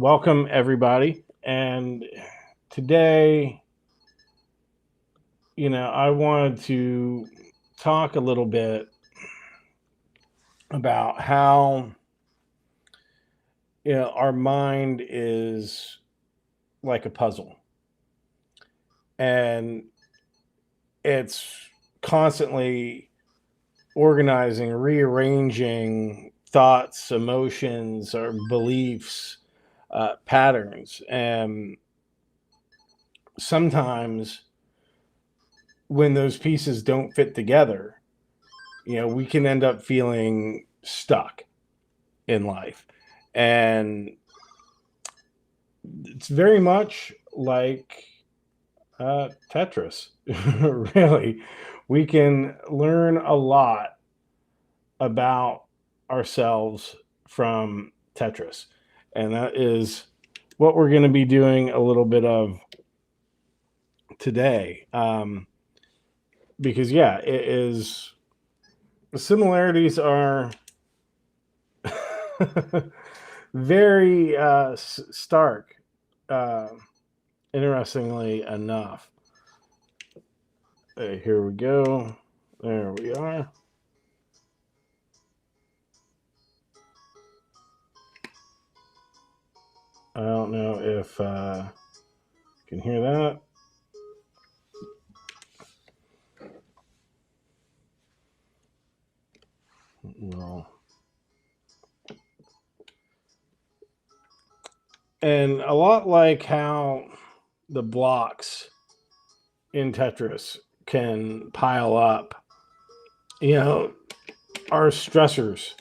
welcome everybody. And today, I wanted to talk a little bit about how, our mind is like a puzzle and it's constantly organizing, rearranging thoughts, emotions, or beliefs, patterns. And sometimes when those pieces don't fit together, we can end up feeling stuck in life. And it's very much like Tetris, really. We can learn a lot about ourselves from Tetris. And that is what we're going to be doing a little bit of today. Because, yeah, it is. The similarities are very stark, uh, interestingly enough. Here we go. There we are. I don't know if you can hear that. Well, and a lot like how the blocks in Tetris can pile up, our stressors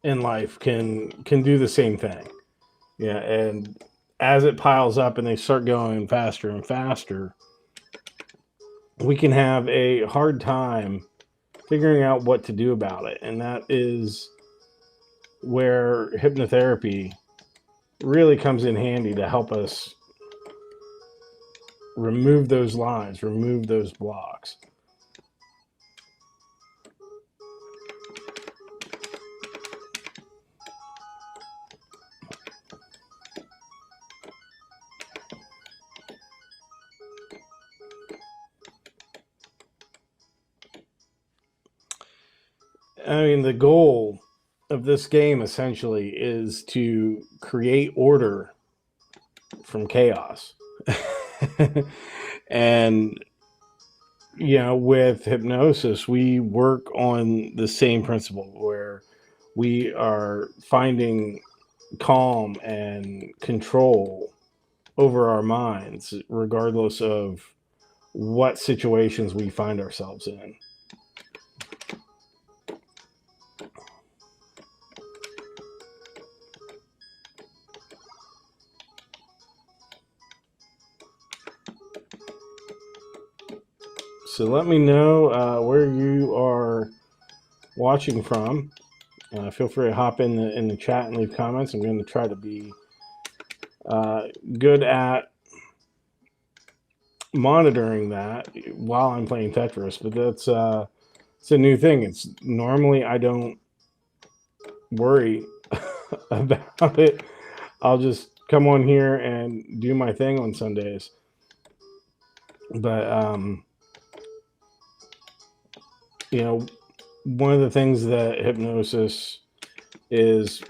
in life can do the same thing. Yeah, and as it piles up and they start going faster and faster, we can have a hard time figuring out what to do about it. And that is where hypnotherapy really comes in handy to help us remove those lines, remove those blocks. I mean, the goal of this game essentially is to create order from chaos. And, with hypnosis, we work on the same principle where we are finding calm and control over our minds, regardless of what situations we find ourselves in. So let me know where you are watching from. Feel free to hop in the chat and leave comments. I'm going to try to be good at monitoring that while I'm playing Tetris, but that's it's a new thing. It's normally I don't worry about it. I'll just come on here and do my thing on Sundays. But one of the things that hypnosis is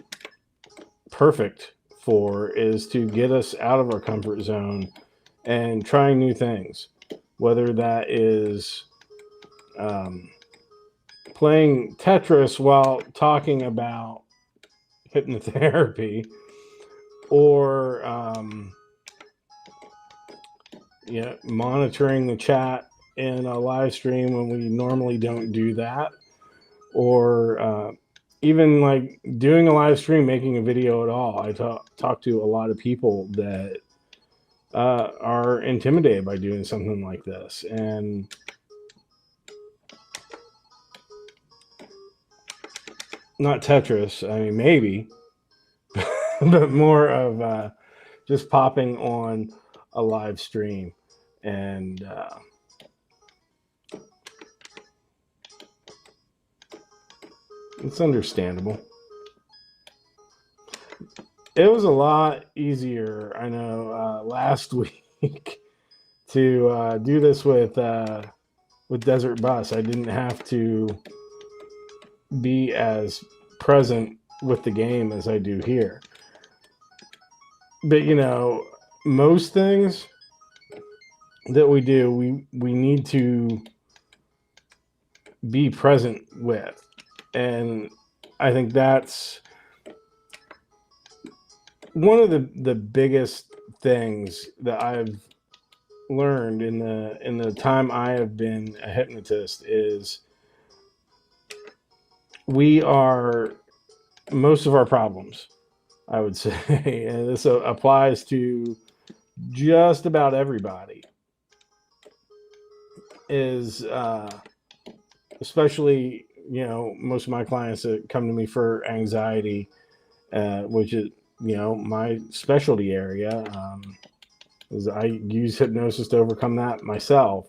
perfect for is to get us out of our comfort zone and trying new things, whether that is playing Tetris while talking about hypnotherapy, or monitoring the chat in a live stream when we normally don't do that, or even like doing a live stream, making a video at all. I talk to a lot of people that are intimidated by doing something like this, and not Tetris. I mean, maybe, but more of just popping on a live stream, and it's understandable. It was a lot easier, I know, last week to do this with Desert Bus. I didn't have to be as present with the game as I do here. But most things that we do, we need to be present with, and I think that's one of the biggest things that I've learned in the time I have been a hypnotist is we are most of our problems, I would say, and this applies to just about everybody, is especially most of my clients that come to me for anxiety, which is my specialty area. Is I use hypnosis to overcome that myself,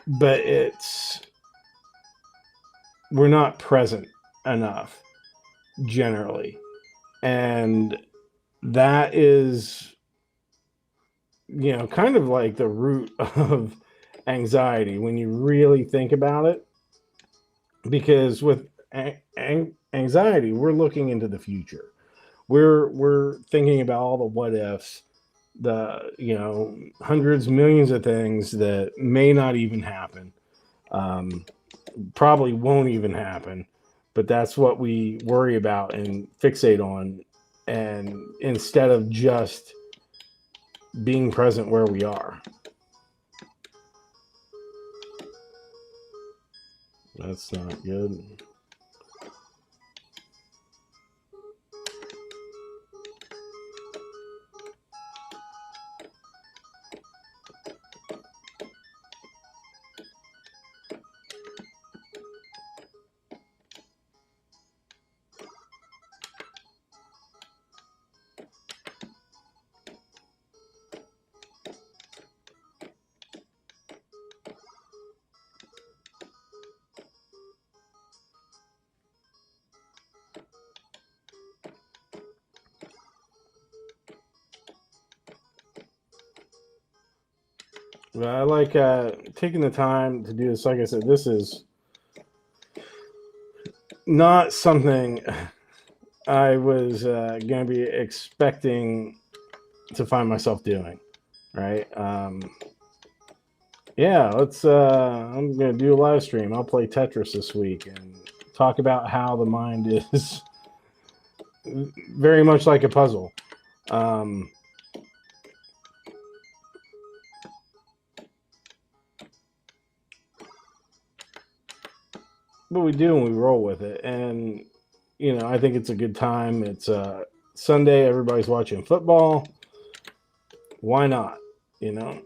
but we're not present enough generally, and that is kind of like the root of anxiety when you really think about it, because with anxiety we're looking into the future, we're thinking about all the what ifs, the hundreds millions of things that may not even happen, um, probably won't even happen, but that's what we worry about and fixate on, and instead of just being present where we are. That's not good. But I like taking the time to do this. Like I said, this is not something I was going to be expecting to find myself doing. Right? Yeah, let's. I'm going to do a live stream. I'll play Tetris this week and talk about how the mind is very much like a puzzle. Um, but we do and we roll with it. And, I think it's a good time. It's Sunday, everybody's watching football. Why not? You know?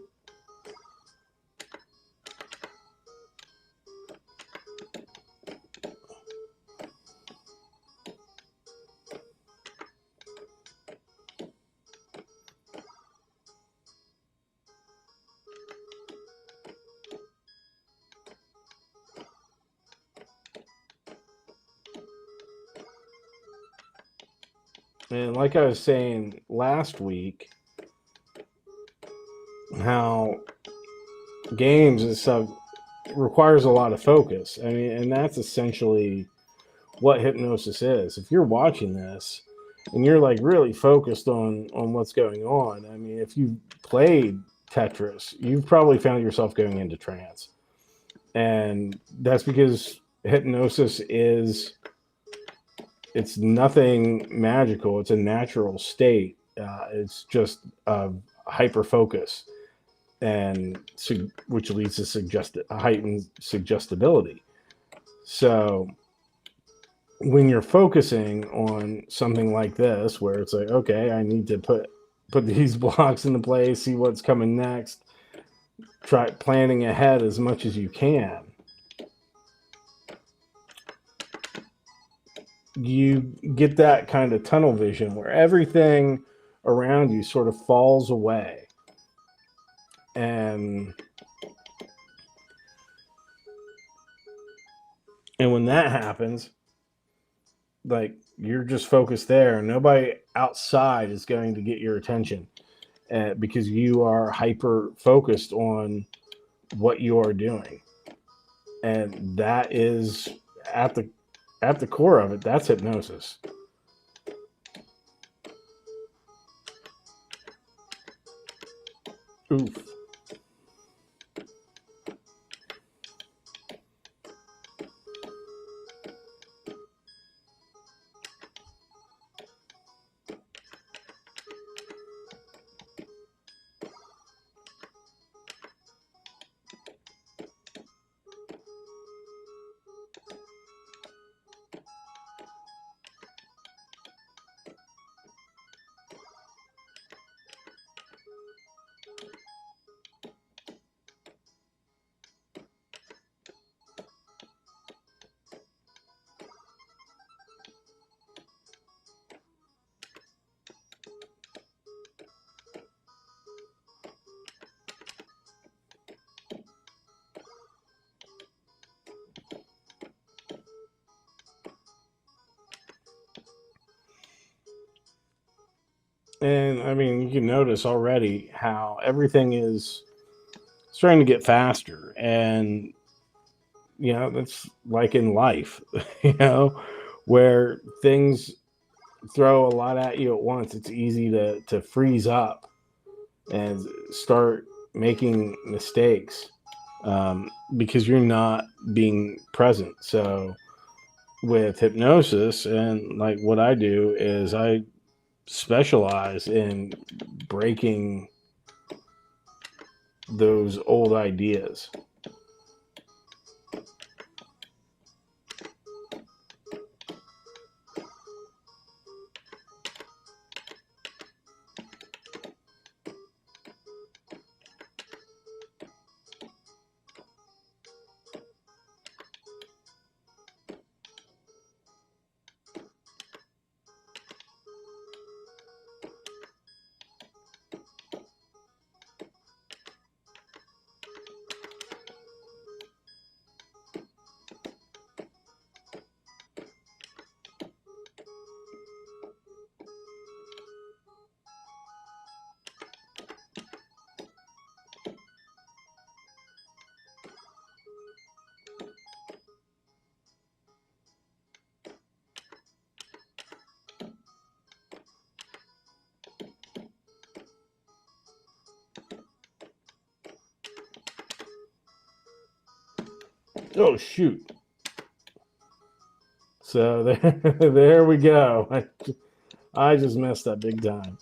And like I was saying last week, how games and stuff requires a lot of focus. I mean, and that's essentially what hypnosis is. If you're watching this and you're like really focused on what's going on, I mean, if you've played Tetris, you've probably found yourself going into trance. And that's because hypnosis is it's nothing magical. It's a natural state. It's just hyper focus, and which leads to heightened suggestibility. So when you're focusing on something like this, where it's like, okay, I need to put these blocks into place, see what's coming next, try planning ahead as much as you can, you get that kind of tunnel vision where everything around you sort of falls away. And when that happens, like you're just focused there. Nobody outside is going to get your attention because you are hyper focused on what you are doing, and that is at the at the core of it. That's hypnosis. Oof. And I mean, you can notice already how everything is starting to get faster. And, that's like in life, where things throw a lot at you at once. It's easy to freeze up and start making mistakes because you're not being present. So, with hypnosis, and like what I do is I specialize in breaking those old ideas. Oh shoot! So there we go. I just messed up big time.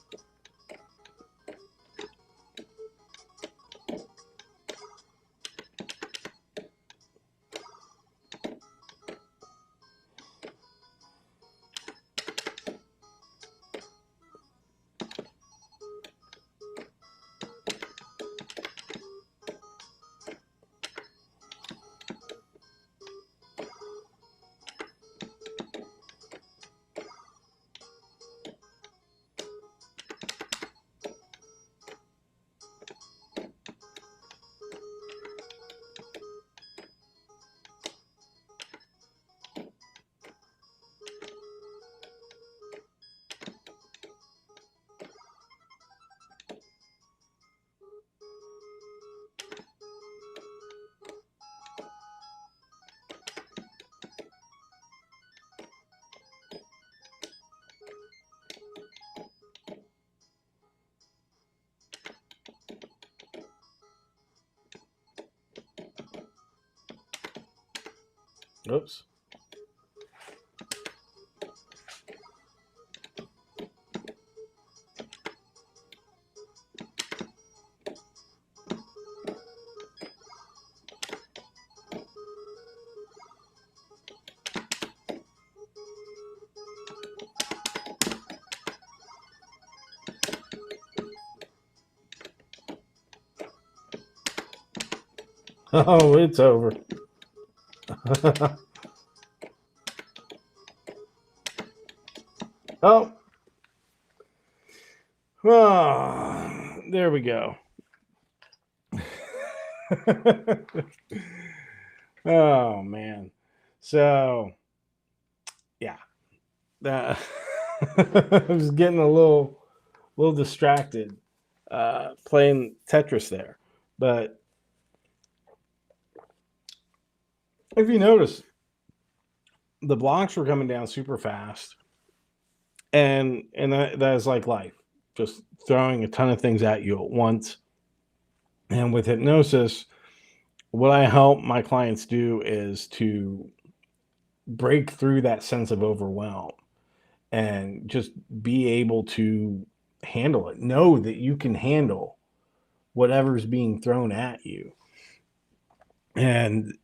Oops. Oh, it's over. Oh, there we go. Oh man. So yeah. That I was getting a little distracted playing Tetris there. But if you notice, the blocks were coming down super fast, and that is like life, just throwing a ton of things at you at once. And with hypnosis, what I help my clients do is to break through that sense of overwhelm and just be able to handle it. Know that you can handle whatever's being thrown at you. And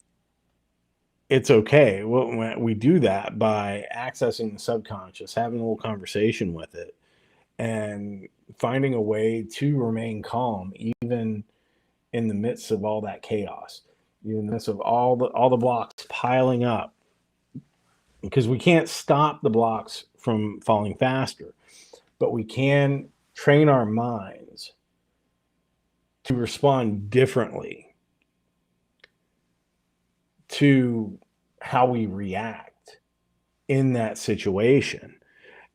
it's okay. Well, we do that by accessing the subconscious, having a little conversation with it, and finding a way to remain calm, even in the midst of all that chaos, even in the midst of all the blocks piling up. Because we can't stop the blocks from falling faster, but we can train our minds to respond differently to how we react in that situation.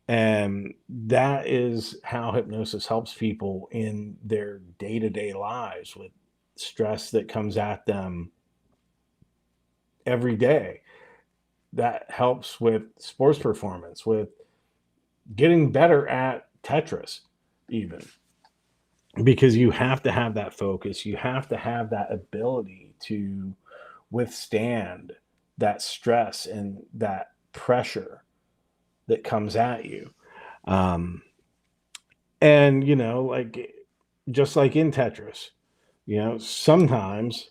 And that is how hypnosis helps people in their day-to-day lives with stress that comes at them every day. That helps with sports performance, with getting better at Tetris, even, because you have to have that focus. You have to have that ability to withstand that stress and that pressure that comes at you. Um, and, like, just like in Tetris, sometimes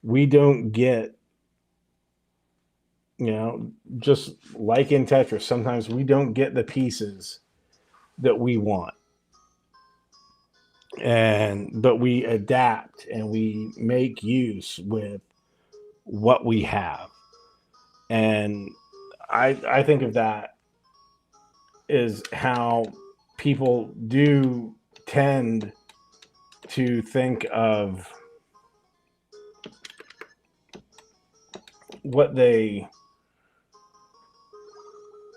we don't get, just like in Tetris, sometimes we don't get the pieces that we want. But we adapt and we make use with what we have. And I think of that is how people do tend to think of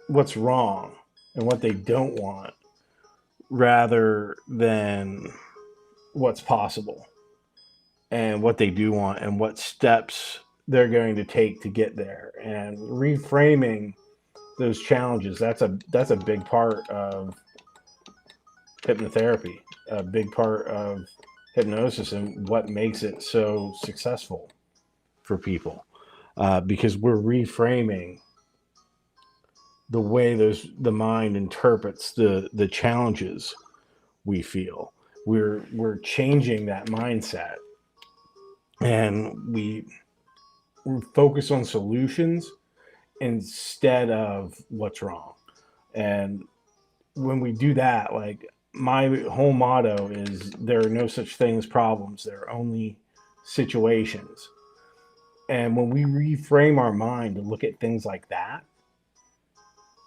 what's wrong and what they don't want, rather than what's possible and what they do want and what steps they're going to take to get there. And reframing those challenges, that's a big part of hypnotherapy, a big part of hypnosis, and what makes it so successful for people, because we're reframing the way the mind interprets the challenges we feel. We're changing that mindset, and we focus on solutions instead of what's wrong. And when we do that, like, my whole motto is, there are no such thing as problems, there are only situations. And when we reframe our mind to look at things like that,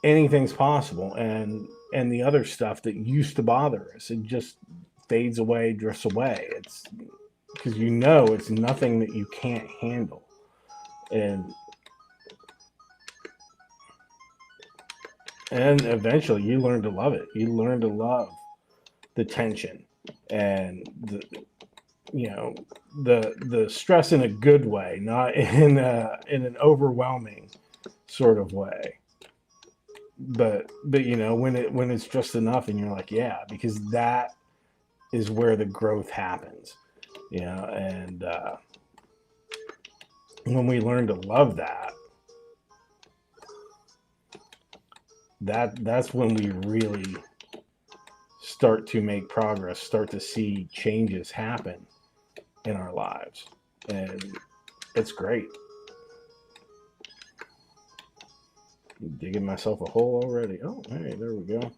anything's possible. And the other stuff that used to bother us, it just fades away, drifts away. It's because it's nothing that you can't handle. And eventually you learn to love it. You learn to love the tension and the stress, in a good way, not in an overwhelming sort of way. But when it's just enough, and you're like, yeah, because that is where the growth happens. And when we learn to love that's when we really start to make progress, start to see changes happen in our lives. And it's great. Digging myself a hole already. Oh, hey, there we go.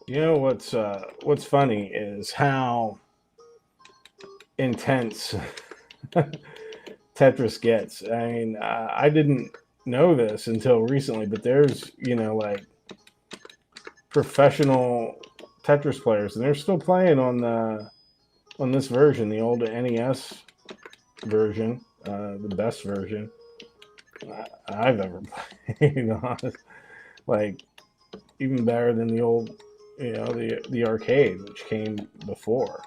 You know what's funny is how intense Tetris gets. I mean, I didn't know this until recently, but there's like professional Tetris players, and they're still playing on this version, the old NES version, the best version I've ever played on. Like even better than the old, the arcade, which came before.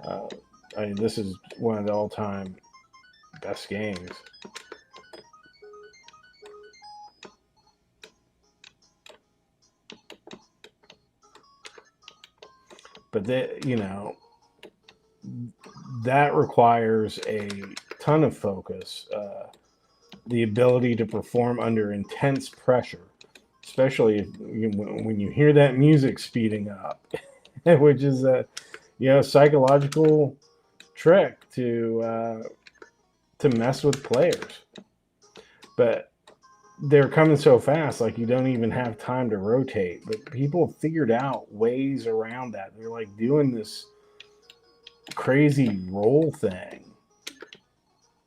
Uh, I mean, this is one of the all-time best games. But that requires a ton of focus, the ability to perform under intense pressure, especially when you hear that music speeding up, which is a psychological trick to mess with players. But they're coming so fast, like you don't even have time to rotate. But people figured out ways around that. They're like doing this crazy roll thing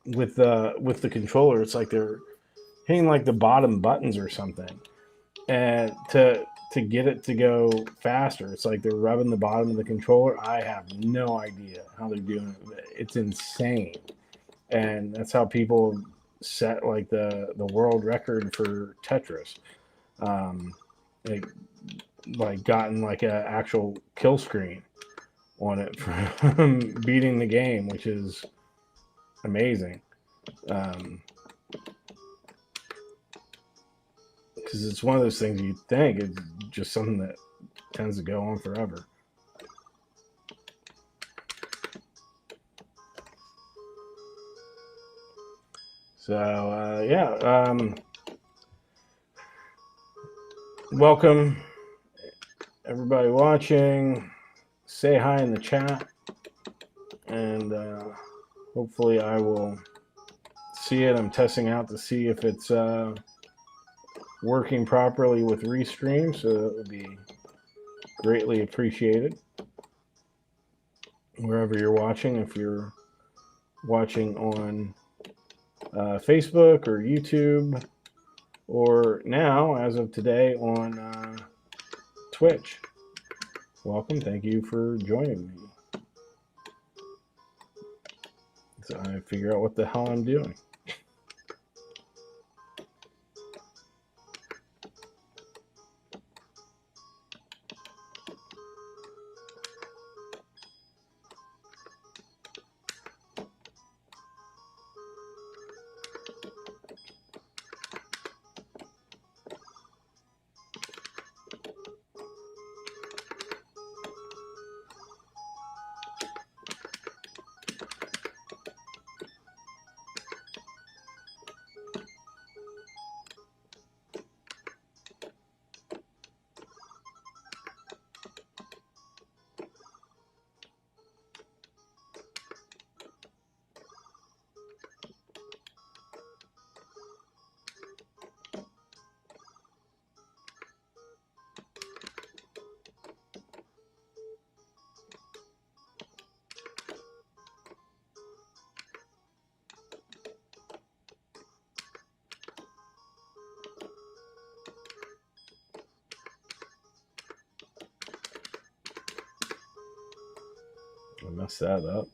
with the controller. It's like they're hitting like the bottom buttons or something, and to get it to go faster. It's like they're rubbing the bottom of the controller. I have no idea how they're doing it. It's insane, and that's how people set like the world record for Tetris. Um, they like gotten like an actual kill screen on it from beating the game, which is amazing. Um, because it's one of those things you think is just something that tends to go on forever. So yeah, welcome everybody watching. Say hi in the chat, and hopefully I will see it. I'm testing out to see if it's working properly with Restream, so that would be greatly appreciated. Wherever you're watching, if you're watching on Facebook or YouTube, or now, as of today, on Twitch. Welcome. Thank you for joining me. So I figure out what the hell I'm doing. I messed that up.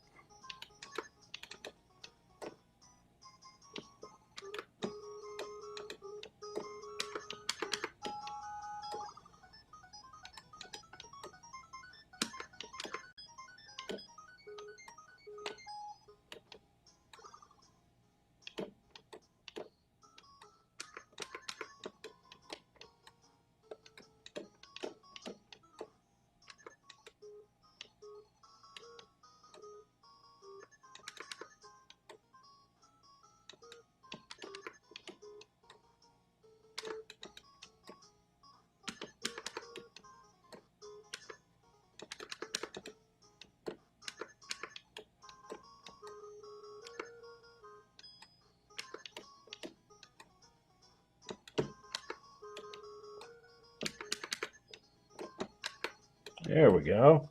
There we go.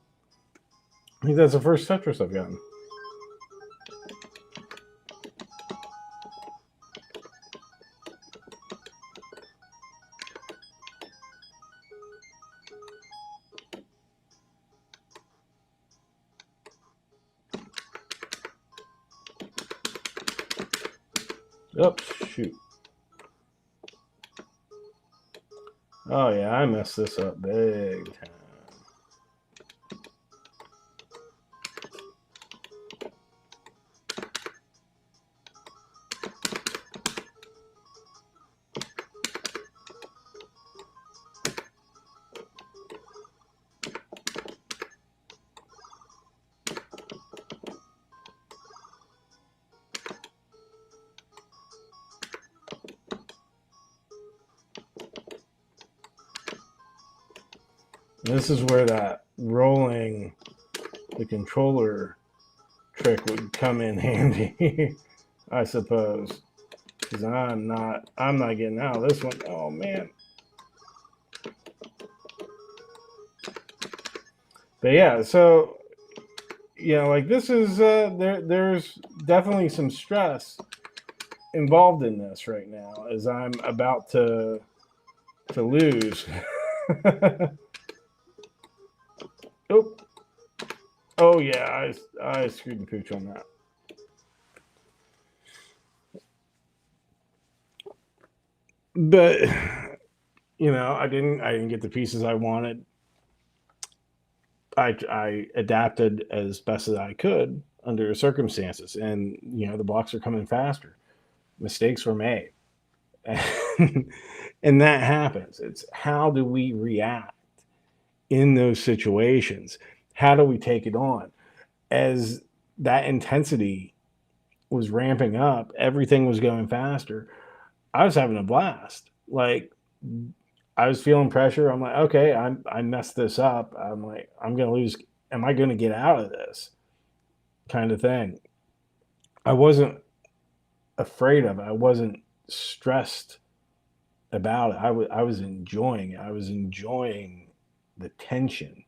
I think that's the first Tetris I've gotten. Oops, shoot. Oh yeah, I messed this up big time. This is where that rolling the controller trick would come in handy, I suppose. Because I'm not getting out of this one. Oh man. But yeah, so like this is there's definitely some stress involved in this right now as I'm about to lose. Oh, oh yeah, I screwed the pooch on that. But I didn't get the pieces I wanted. I adapted as best as I could under circumstances, and the blocks are coming faster. Mistakes were made, and that happens. It's how do we react in those situations? How do we take it on? As that intensity was ramping up, everything was going faster. I was having a blast. Like I was feeling pressure. I'm like, okay, I messed this up. I'm like, I'm gonna lose. Am I gonna get out of this? Kind of thing. I wasn't afraid of it. I wasn't stressed about it. I was enjoying it. I was enjoying the tension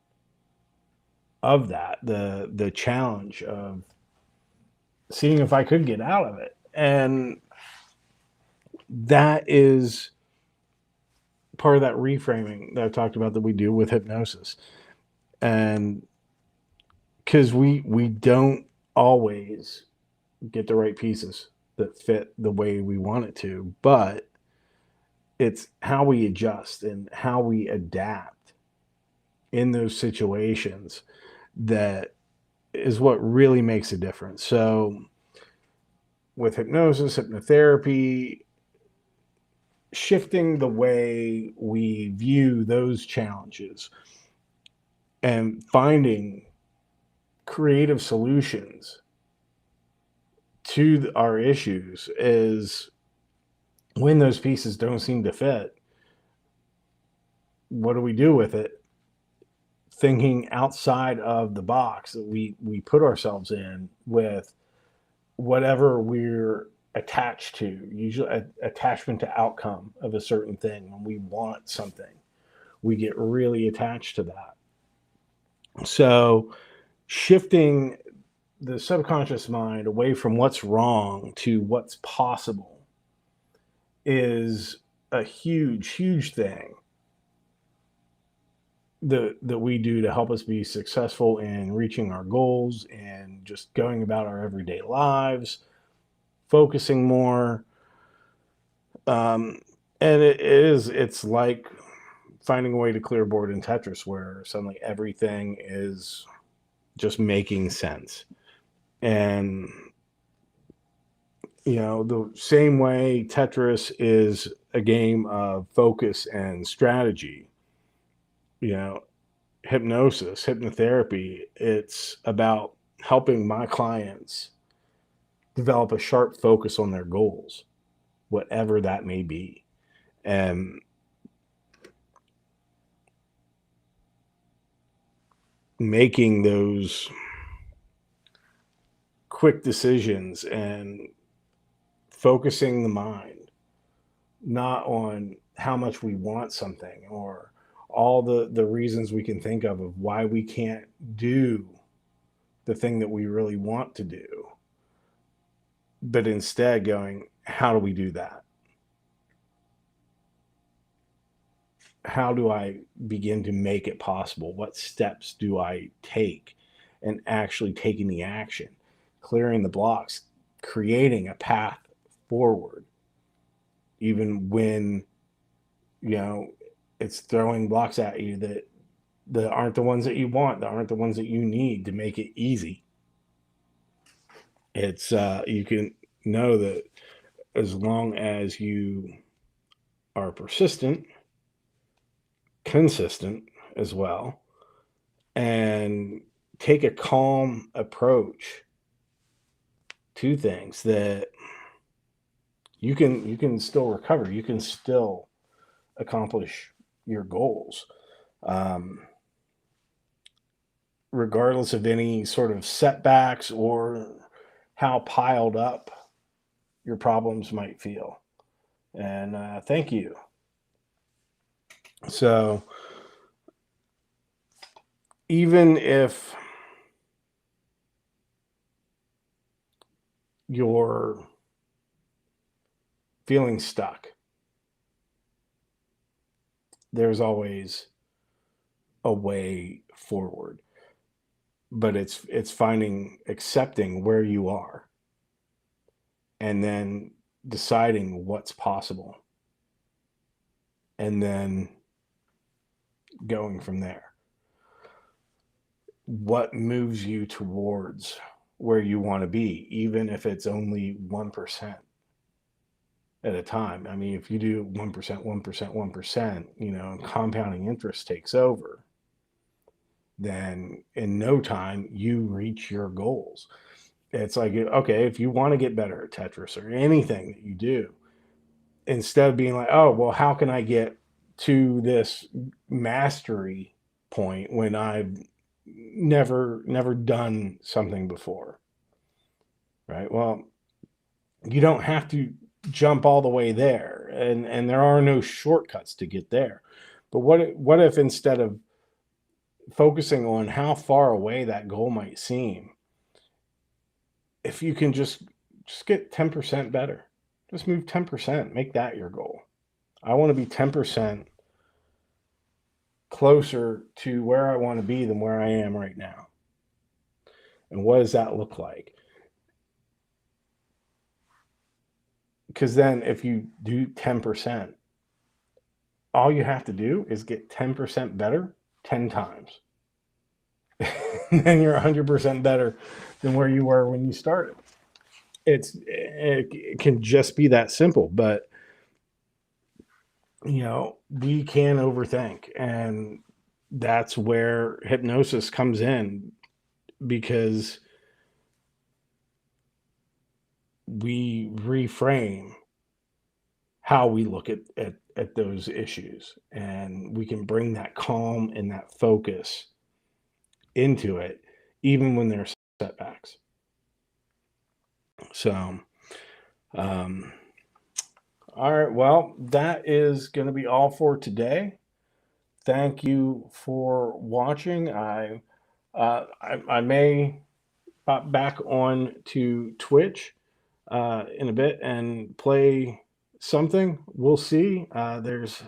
of that, the challenge of seeing if I could get out of it. And that is part of that reframing that I talked about that we do with hypnosis. And because we don't always get the right pieces that fit the way we want it to, but it's how we adjust and how we adapt in those situations that is what really makes a difference. So with hypnosis, hypnotherapy, shifting the way we view those challenges and finding creative solutions to our issues is when those pieces don't seem to fit. What do we do with it? Thinking outside of the box that we put ourselves in with whatever we're attached to, usually attachment to outcome of a certain thing. When we want something, we get really attached to that. So shifting the subconscious mind away from what's wrong to what's possible is a huge thing that we do to help us be successful in reaching our goals and just going about our everyday lives, focusing more. And it's like finding a way to clear a board in Tetris where suddenly everything is just making sense. And the same way Tetris is a game of focus and strategy, you know, hypnosis, hypnotherapy, it's about helping my clients develop a sharp focus on their goals, whatever that may be. And making those quick decisions and focusing the mind not on how much we want something or all the reasons we can think of why we can't do the thing that we really want to do, but instead going, how do we do that? How do I begin to make it possible? What steps do I take? And actually taking the action, clearing the blocks, creating a path forward, even when, you know, it's throwing blocks at you that aren't the ones that you want, that aren't the ones that you need to make it easy. It's you can know that as long as you are persistent, consistent as well, and take a calm approach to things, that you can still recover, you can still accomplish your goals, regardless of any sort of setbacks or how piled up your problems might feel. And thank you. So even if you're feeling stuck, there's always a way forward. But it's finding, accepting where you are, and then deciding what's possible, and then going from there. What moves you towards where you want to be, even if it's only 1% at a time. I mean, if you do 1%, 1%, 1%, you know, and compounding interest takes over, then in no time you reach your goals. It's like, okay, if you want to get better at Tetris or anything that you do, instead of being like, oh, well, how can I get to this mastery point when I've never done something before, right? Well, you don't have to jump all the way there, and there are no shortcuts to get there. But what if instead of focusing on how far away that goal might seem, if you can just get 10% better, just move 10%, make that your goal. I want to be 10% closer to where I want to be than where I am right now. And what does that look like? Because then if you do 10%, all you have to do is get 10% better 10 times. And then you're 100% better than where you were when you started. It can just be that simple. But, you know, we can overthink. And that's where hypnosis comes in, because we reframe how we look at those issues, and we can bring that calm and that focus into it, even when there's setbacks. So, all right, well, that is going to be all for today. Thank you for watching. I may pop back on to Twitch in a bit and play something. We'll see. There's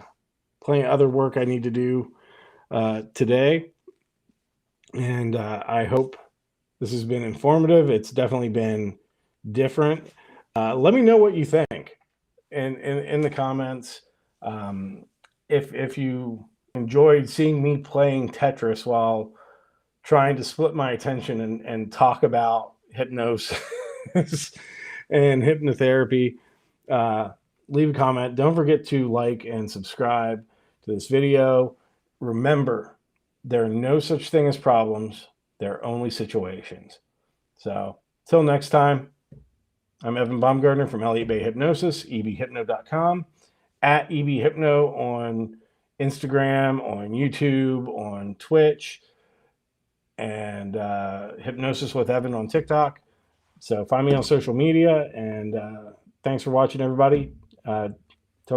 plenty of other work I need to do today, and I hope this has been informative. It's definitely been different. Let me know what you think in the comments. If you enjoyed seeing me playing Tetris while trying to split my attention and talk about hypnosis and hypnotherapy, leave a comment. Don't forget to like and subscribe to this video. Remember, there are no such thing as problems. There are only situations. So till next time, I'm Evan Baumgartner from Elliott Bay Hypnosis, ebhypno.com, at ebhypno on Instagram, on YouTube, on Twitch, and Hypnosis with Evan on TikTok. So find me on social media, and thanks for watching, everybody.